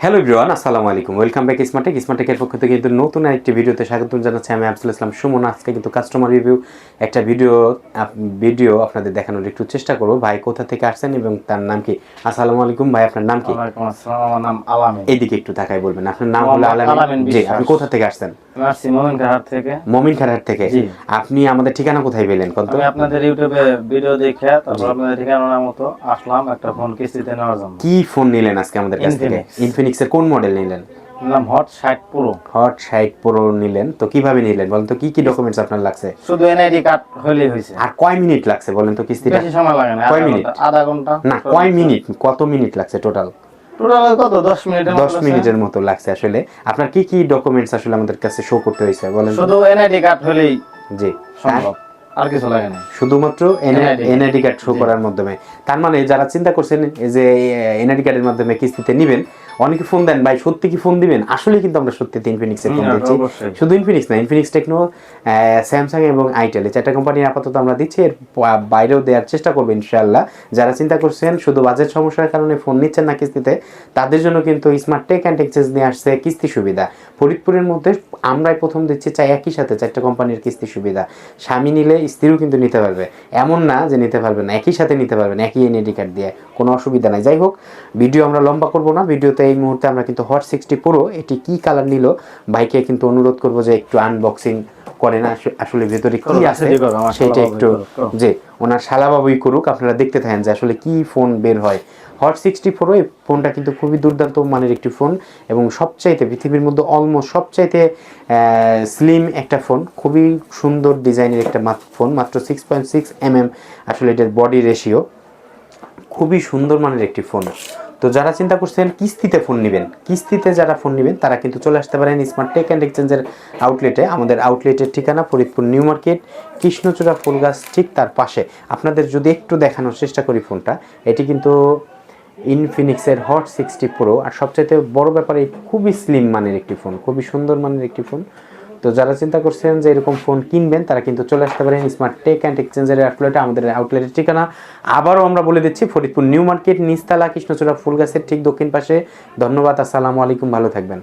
Hello everyone, আসসালামু আলাইকুম। Welcome back স্মার্টেকের পক্ষ থেকে কিন্তু নতুন একটি ভিডিওতে স্বাগত জানাচ্ছি। আমি আফজল ইসলাম সুমন। আজকে কিন্তু কাস্টমার রিভিউ একটা ভিডিও আপনাদের দেখানোর একটু চেষ্টা করব। ভাই কোথা থেকে আসছেন এবং তার নাম কি? আসসালামু আলাইকুম ভাই, আপনার নাম কি? ওয়ালাইকুম আসসালাম, আমার নাম আলামিন। এইদিকে একটু তাকাই বলবেন। আপনার নাম হলো মোহাম্মদ আলামিন। আলামিন জি, বিশ্বাস। আপনি কোথা থেকে আসছেন? আমি আসছি মোমিনখারহাট থেকে। মমিনখারহাট থেকে। জি। আপনি আমাদের ঠিকানা কোথায় পেলেন কোন তো? আমি আপনাদের ইউটিউবে ভিডিও দেখে তারপর জি। আপনাদের ঠিকানার মতো আসলাম একটা ফোন কিস্তিতে নেওয়ার জন্য। কি ফোন নিলেন আজকে আমাদের কাছ থেকে? ইনফিনিক্সের কোন মডেল নিলেন? নাম হট 60 প্রো। হট 60 প্রো নিলেন। তো কিভাবে নিলেন বলেন তো, কি কি ডকুমেন্টস আপনার লাগছে? শুধু এনআইডি কার্ড হলেই হয়েছে। আর কয় মিনিট লাগছে বলেন তো কিস্তিটা? বেশি সময় লাগে না, কয় মিনিট? আধা ঘন্টা। না, কয় মিনিট, কত মিনিট লাগছে টোটাল? টোটাল কত 10 মিনিটের মতো 10 মিনিটের মতো লাগছে। আসলে আপনার কি কি ডকুমেন্টস আসলে আমাদের কাছে শো করতে হয়েছে বলেন? শুধু এনআইডি কার্ড হলেই জি, সম্ভব, আর কিছু লাগে না। শুধুমাত্র এনআইডি কার্ড শো করার মাধ্যমে। তার মানে যারা চিন্তা করছেন যে এনআইডি কার্ডের মাধ্যমে কিস্তিতে নেবেন, অনেকে ফোন দেন ভাই সত্যি কি ফোন দিবেন, আসলে কিন্তু আমরা সত্যি ইনফিনিক্স এর ফোন দিচ্ছি। শুধু ইনফিনিক্স না, ইনফিনিক্স টেকনো, স্যামসাং এবং আইটেল, এই চারটা কোম্পানি আপাতত আমরা দিচ্ছি। এর বাইরেও দেওয়ার চেষ্টা করবো ইনশাআল্লাহ। যারা চিন্তা করছেন শুধু বাজেট সমস্যার কারণে ফোন নিচ্ছেন না কিস্তিতে, তাদের জন্য কিন্তু স্মার্ট টেক অ্যান্ড এক্সচেঞ্জ নিয়ে আসছে কিস্তি সুবিধা। ফরিদপুরের মধ্যে আমরাই প্রথম দিচ্ছি একই সাথে চারটা কোম্পানির কিস্তি সুবিধা। স্বামী নিলে স্ত্রীও কিন্তু নিতে পারবে, এমন না যে নিতে পারবে না, একই সাথে নিতে পারবেন একই এনআইডি কার্ড দিয়ে, কোনো অসুবিধা নাই। যাই হোক, ভিডিও আমরা লম্বা করবো না। ভিডিওতে এই মুহূর্তে আমরা কিন্তু হট 60 প্রো এটি কি কালার নিল ভাইকে কিন্তু অনুরোধ করবো যে একটু আনবক্সিং করেন, আসলে ভেতরে কি আছে সেটা একটু, যে ওনার শালাবাবুই করুক, আপনারা দেখতে থাকেন যে আসলে কি ফোন বের হয়। হট 60 প্রো এই ফোনটা কিন্তু খুবই দুর্দান্ত মানের একটি ফোন এবং সবচাইতে পৃথিবীর মধ্যে অলমোস্ট সবচাইতে স্লিম একটা ফোন, খুবই সুন্দর ডিজাইনের একটা ফোন, মাত্র 6.6 mm আসলে এটার বডি রেশিও, খুবই সুন্দর মানের একটি ফোন। তো যারা চিন্তা করছেন কিস্তিতে ফোন নেবেন, কিস্তিতে যারা ফোন নেবেন তারা কিন্তু চলে আসতে পারেন স্মার্ট টেক অ্যান্ড এক্সচেঞ্জের আউটলেটে। আমাদের আউটলেটের ঠিকানা ফরিদপুর নিউ মার্কেট, কৃষ্ণচূড়া ফুলগাছ ঠিক তার পাশে। আপনাদের যদি একটু দেখানোর চেষ্টা করি ফোনটা, এটি কিন্তু ইনফিনিক্সের হট 60 প্রো। আর সবচাইতে বড় ব্যাপারে খুবই স্লিম মানের একটি ফোন, খুবই সুন্দর মানের একটি ফোন। তো যারা চিন্তা করছেন যে এরকম ফোন কিনবেন তারা কিন্তু চলে আসতে পারেন স্মার্ট টেক অ্যান্ড এক্সচেঞ্জের আউটলেটে। আমাদের আউটলেটের ঠিকানা আবারও আমরা বলে দিচ্ছি, ফরিদপুর নিউ মার্কেট, নিচতলা, কৃষ্ণচূড়া ফুলগাছের ঠিক দক্ষিণ পাশে। ধন্যবাদ, আসসালামু আলাইকুম, ভালো থাকবেন।